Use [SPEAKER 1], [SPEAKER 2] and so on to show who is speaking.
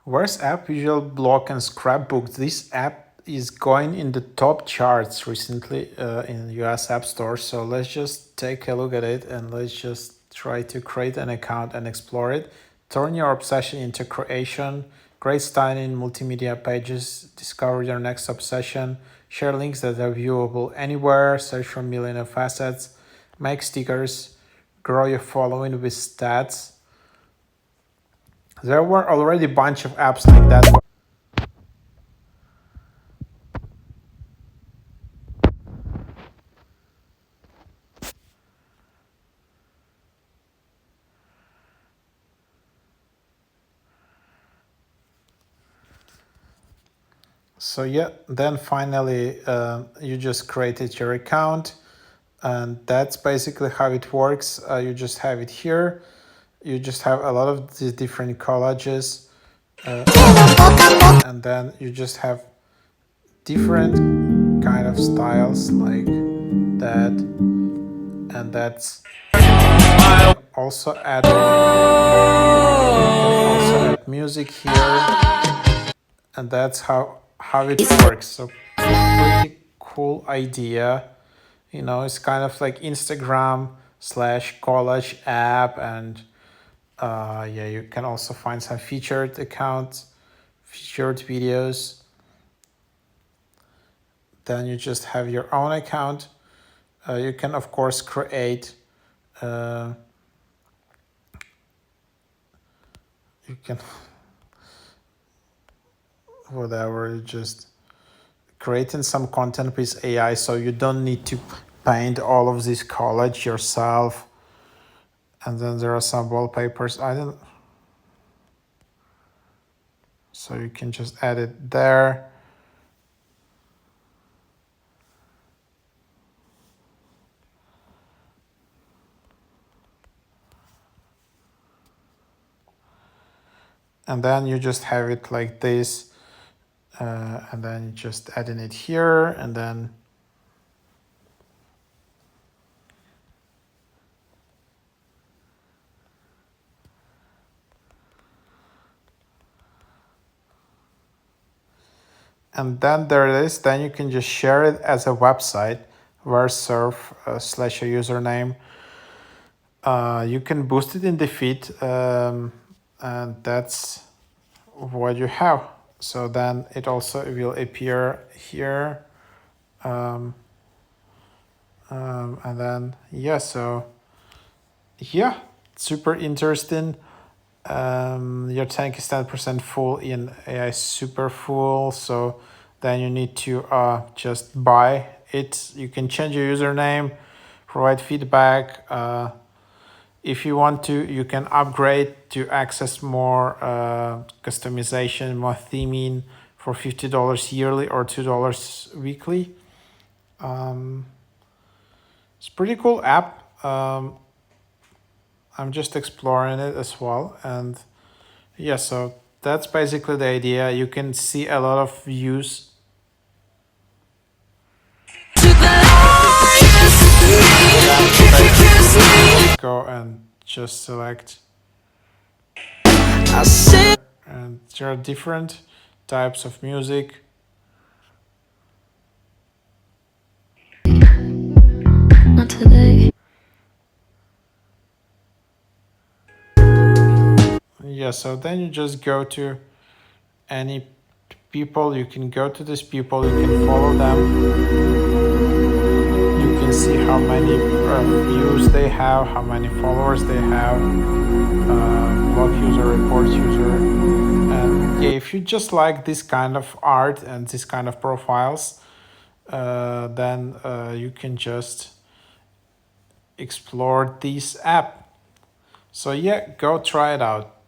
[SPEAKER 1] Where's app visual block and scrapbook? This app is going in the top charts recently in US App Store. So let's just take a look at it and let's just try to create an account and explore it. Turn your obsession into creation. Great style in multimedia pages. Discover your next obsession. Share links that are viewable anywhere. Search for million of assets. Make stickers. Grow your following with stats. There were already a bunch of apps like that. So yeah, then finally you just created your account, and that's basically how it works. You just have it here. You just have a lot of these different collages, and then you just have different kind of styles like that, and that's also add music here, and that's how it works. So pretty cool idea. You know, it's kind of like Instagram slash college app, and yeah, you can also find some featured accounts, featured videos. Then you just have your own account. You can of course create. You can whatever, just creating some content with AI, so you don't need to paint all of this college yourself. And then there are some wallpapers. So you can just add it there. And then you just have it like this. And then you just adding it here, and then there it is. Then you can just share it as a website where serve slash a username. You can boost it in the feed, and that's what you have. So then it also will appear here. And then yeah, so yeah, super interesting. Your tank is 10% full in AI super full, so then you need to just buy it. You can change your username, provide feedback. If you want to, you can upgrade to access more customization, more theming for $50 yearly or $2 weekly. It's a pretty cool app. I'm just exploring it as well, and yeah, so that's basically the idea. You can see a lot of views. Go and just select. And there are different types of music.
[SPEAKER 2] Not today.
[SPEAKER 1] Yeah, so then you just go to any people. You can go to these people, you can follow them. You can see how many views they have, how many followers they have, blog user, report user. And yeah, if you just like this kind of art and this kind of profiles, then you can just explore this app. So yeah, go try it out.